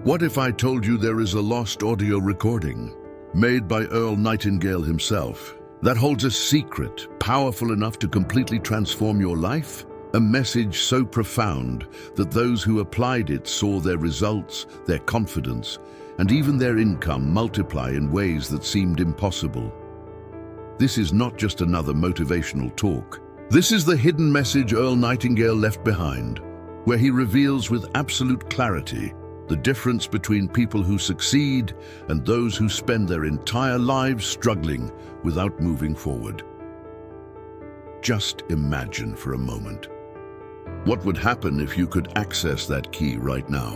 What if I told you there is a lost audio recording made by Earl Nightingale himself that holds a secret powerful enough to completely transform your life? A message so profound that those who applied it saw their results, their confidence, and even their income multiply in ways that seemed impossible. This is not just another motivational talk. This is the hidden message Earl Nightingale left behind, where he reveals with absolute clarity the difference between people who succeed and those who spend their entire lives struggling without moving forward. Just imagine for a moment. What would happen if you could access that key right now?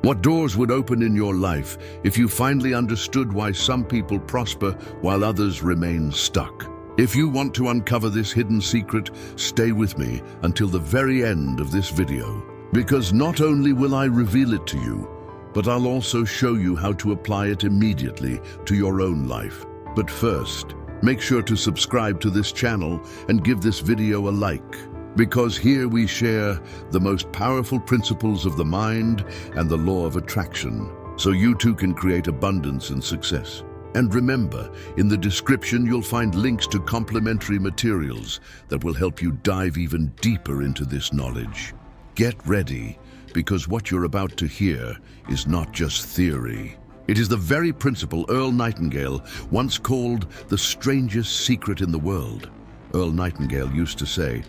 What doors would open in your life if you finally understood why some people prosper while others remain stuck? If you want to uncover this hidden secret, stay with me until the very end of this video, because not only will I reveal it to you, but I'll also show you how to apply it immediately to your own life. But first, make sure to subscribe to this channel and give this video a like, because here we share the most powerful principles of the mind and the law of attraction, so you too can create abundance and success. And remember, in the description you'll find links to complementary materials that will help you dive even deeper into this knowledge. Get ready, because what you're about to hear is not just theory. It is the very principle Earl Nightingale once called the strangest secret in the world. Earl Nightingale used to say,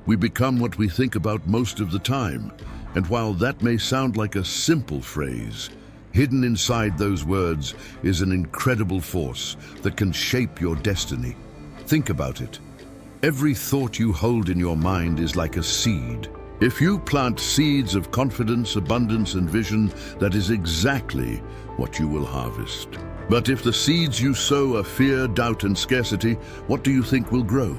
"We become what we think about most of the time." And while that may sound like a simple phrase, hidden inside those words is an incredible force that can shape your destiny. Think about it. Every thought you hold in your mind is like a seed. If you plant seeds of confidence, abundance, and vision, that is exactly what you will harvest. But if the seeds you sow are fear, doubt, and scarcity, what do you think will grow?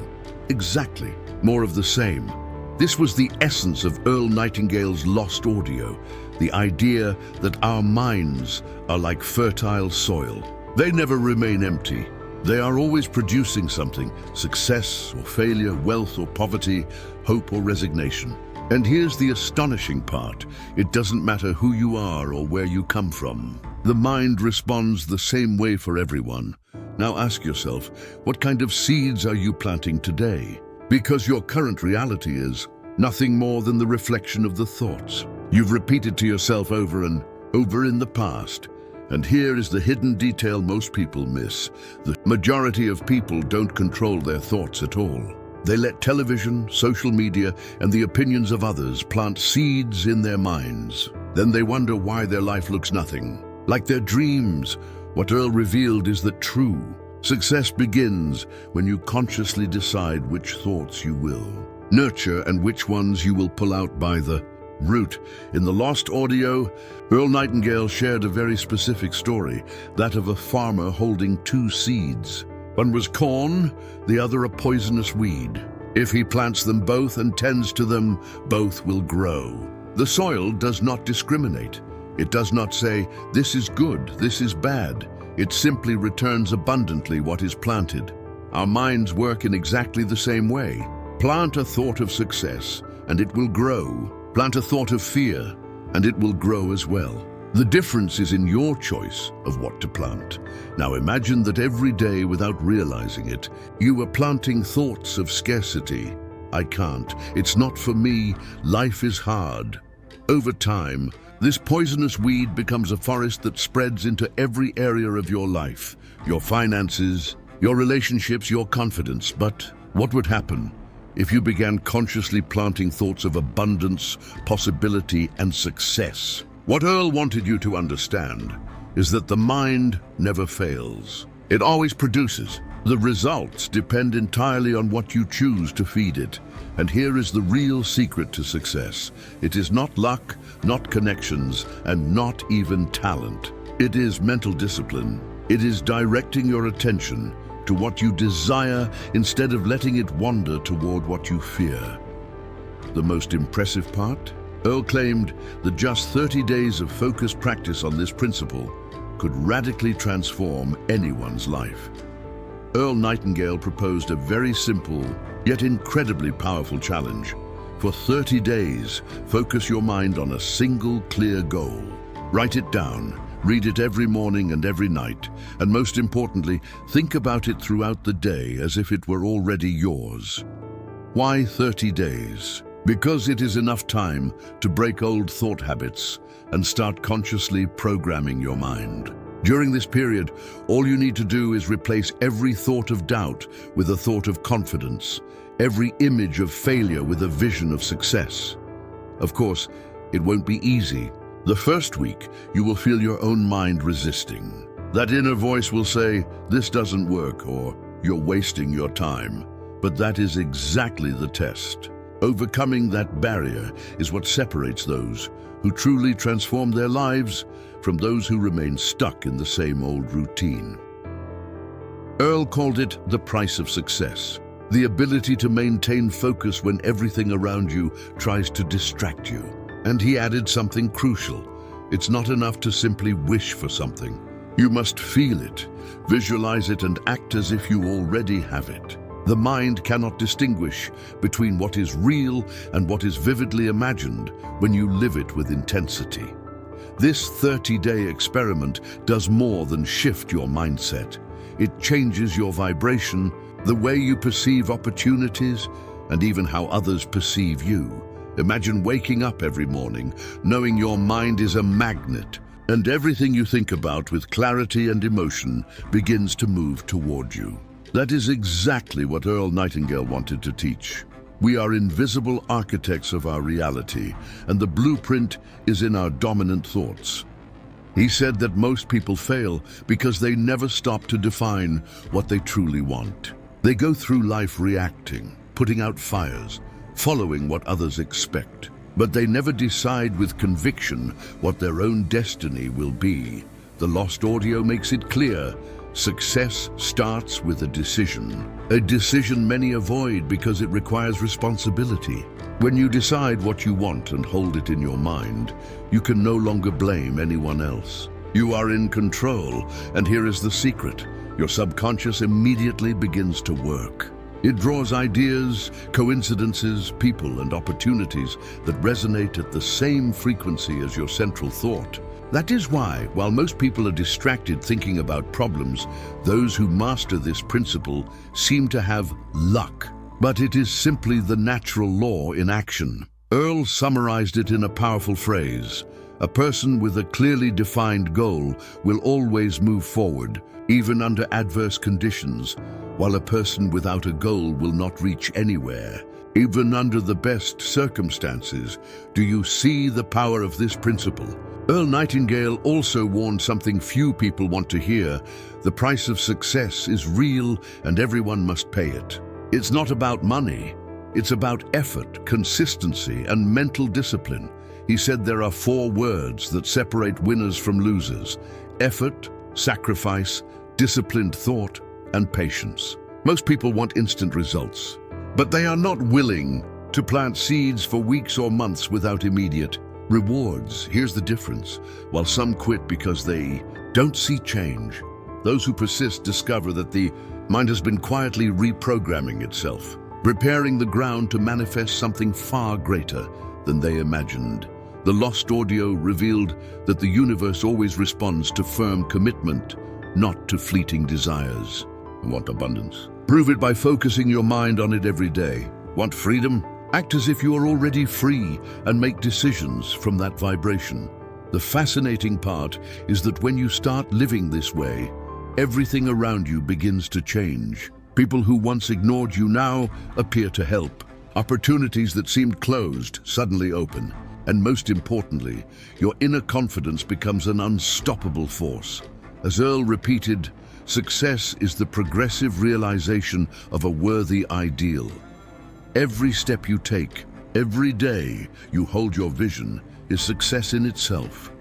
Exactly, more of the same. This was the essence of Earl Nightingale's lost audio, the idea that our minds are like fertile soil. They never remain empty. They are always producing something: success or failure, wealth or poverty, hope or resignation. And here's the astonishing part. It doesn't matter who you are or where you come from. The mind responds the same way for everyone. Now ask yourself, what kind of seeds are you planting today? Because your current reality is nothing more than the reflection of the thoughts you've repeated to yourself over and over in the past. And here is the hidden detail most people miss. The majority of people don't control their thoughts at all. They let television, social media, and the opinions of others plant seeds in their minds. Then they wonder why their life looks nothing like their dreams. What Earl revealed is that true success begins when you consciously decide which thoughts you will nurture and which ones you will pull out by the root. In the lost audio, Earl Nightingale shared a very specific story, that of a farmer holding two seeds. One was corn, the other a poisonous weed. If he plants them both and tends to them, both will grow. The soil does not discriminate. It does not say, this is good, this is bad. It simply returns abundantly what is planted. Our minds work in exactly the same way. Plant a thought of success, and it will grow. Plant a thought of fear, and it will grow as well. The difference is in your choice of what to plant. Now imagine that every day, without realizing it, you are planting thoughts of scarcity. I can't. It's not for me. Life is hard. Over time, this poisonous weed becomes a forest that spreads into every area of your life, your finances, your relationships, your confidence. But what would happen if you began consciously planting thoughts of abundance, possibility, and success? What Earl wanted you to understand is that the mind never fails. It always produces. The results depend entirely on what you choose to feed it. And here is the real secret to success. It is not luck, not connections, and not even talent. It is mental discipline. It is directing your attention to what you desire instead of letting it wander toward what you fear. The most impressive part? Earl claimed that just 30 days of focused practice on this principle could radically transform anyone's life. Earl Nightingale proposed a very simple, yet incredibly powerful challenge. For 30 days, focus your mind on a single clear goal. Write it down, read it every morning and every night, and most importantly, think about it throughout the day as if it were already yours. Why 30 days? Because it is enough time to break old thought habits and start consciously programming your mind. During this period, all you need to do is replace every thought of doubt with a thought of confidence, every image of failure with a vision of success. Of course, it won't be easy. The first week, you will feel your own mind resisting. That inner voice will say, "This doesn't work," or "You're wasting your time." But that is exactly the test. Overcoming that barrier is what separates those who truly transform their lives from those who remain stuck in the same old routine. Earl called it the price of success, the ability to maintain focus when everything around you tries to distract you. And he added something crucial. It's not enough to simply wish for something. You must feel it, visualize it, and act as if you already have it. The mind cannot distinguish between what is real and what is vividly imagined when you live it with intensity. This 30-day experiment does more than shift your mindset. It changes your vibration, the way you perceive opportunities, and even how others perceive you. Imagine waking up every morning knowing your mind is a magnet, and everything you think about with clarity and emotion begins to move toward you. That is exactly what Earl Nightingale wanted to teach. We are invisible architects of our reality, and the blueprint is in our dominant thoughts. He said that most people fail because they never stop to define what they truly want. They go through life reacting, putting out fires, following what others expect. But they never decide with conviction what their own destiny will be. The lost audio makes it clear. Success starts with a decision many avoid because it requires responsibility. When you decide what you want and hold it in your mind, you can no longer blame anyone else. You are in control, and here is the secret. Your subconscious immediately begins to work. It draws ideas, coincidences, people, and opportunities that resonate at the same frequency as your central thought. That is why, while most people are distracted thinking about problems, those who master this principle seem to have luck. But it is simply the natural law in action. Earl summarized it in a powerful phrase. A person with a clearly defined goal will always move forward, even under adverse conditions, while a person without a goal will not reach anywhere, even under the best circumstances. Do you see the power of this principle? Earl Nightingale also warned something few people want to hear. The price of success is real and everyone must pay it. It's not about money. It's about effort, consistency, and mental discipline. He said there are 4 words that separate winners from losers: effort, sacrifice, disciplined thought, and patience. Most people want instant results, but they are not willing to plant seeds for weeks or months without immediate rewards. Here's the difference. While some quit because they don't see change, those who persist discover that the mind has been quietly reprogramming itself, preparing the ground to manifest something far greater than they imagined. The lost audio revealed that the universe always responds to firm commitment, not to fleeting desires. Want abundance? Prove it by focusing your mind on it every day. Want freedom? Act as if you are already free and make decisions from that vibration. The fascinating part is that when you start living this way, everything around you begins to change. People who once ignored you now appear to help. Opportunities that seemed closed suddenly open. And most importantly, your inner confidence becomes an unstoppable force. As Earl repeated, success is the progressive realization of a worthy ideal. Every step you take, every day you hold your vision, is success in itself.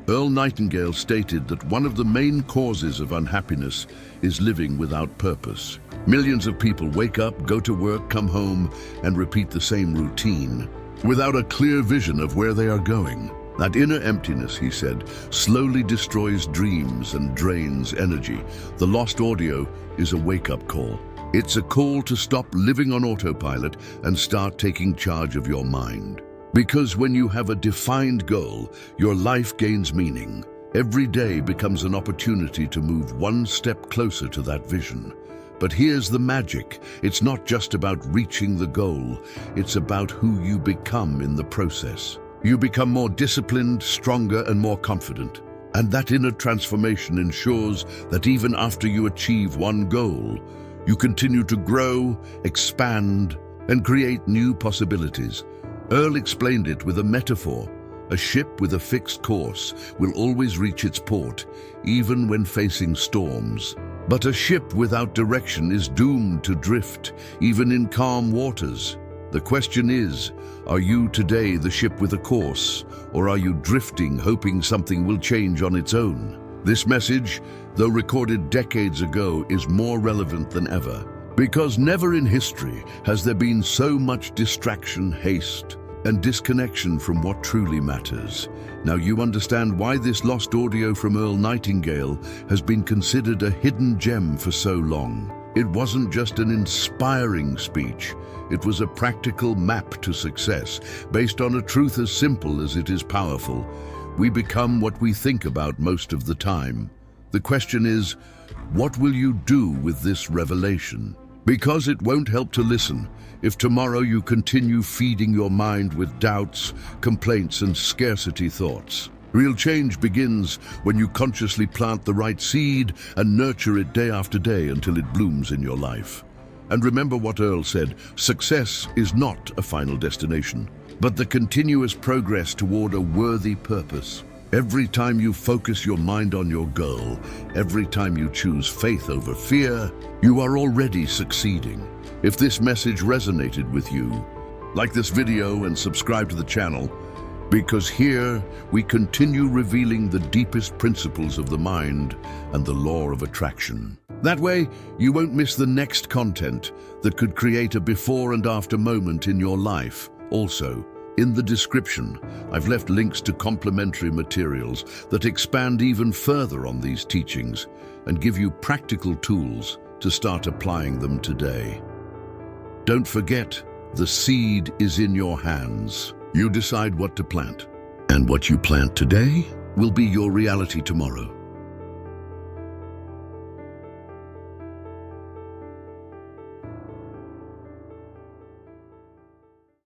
Earl Nightingale stated that one of the main causes of unhappiness is living without purpose. Millions of people wake up, go to work, come home, and repeat the same routine, without a clear vision of where they are going. That inner emptiness, he said, slowly destroys dreams and drains energy. The lost audio is a wake-up call. It's a call to stop living on autopilot and start taking charge of your mind. Because when you have a defined goal, your life gains meaning. Every day becomes an opportunity to move one step closer to that vision. But here's the magic. It's not just about reaching the goal. It's about who you become in the process. You become more disciplined, stronger, and more confident. And that inner transformation ensures that even after you achieve one goal, you continue to grow, expand, and create new possibilities. Earl explained it with a metaphor. A ship with a fixed course will always reach its port, even when facing storms. But a ship without direction is doomed to drift, even in calm waters. The question is, are you today the ship with a course, or are you drifting, hoping something will change on its own? This message, though recorded decades ago, is more relevant than ever. Because never in history has there been so much distraction, haste, and disconnection from what truly matters. Now you understand why this lost audio from Earl Nightingale has been considered a hidden gem for so long. It wasn't just an inspiring speech, it was a practical map to success, based on a truth as simple as it is powerful. We become what we think about most of the time. The question is, what will you do with this revelation? Because it won't help to listen if tomorrow you continue feeding your mind with doubts, complaints, and scarcity thoughts. Real change begins when you consciously plant the right seed and nurture it day after day until it blooms in your life. And remember what Earl said, success is not a final destination, but the continuous progress toward a worthy purpose. Every time you focus your mind on your goal, every time you choose faith over fear, you are already succeeding. If this message resonated with you, like this video and subscribe to the channel, because here we continue revealing the deepest principles of the mind and the law of attraction. That way, you won't miss the next content that could create a before and after moment in your life. Also, in the description, I've left links to complementary materials that expand even further on these teachings and give you practical tools to start applying them today. Don't forget, the seed is in your hands. You decide what to plant, and what you plant today will be your reality tomorrow.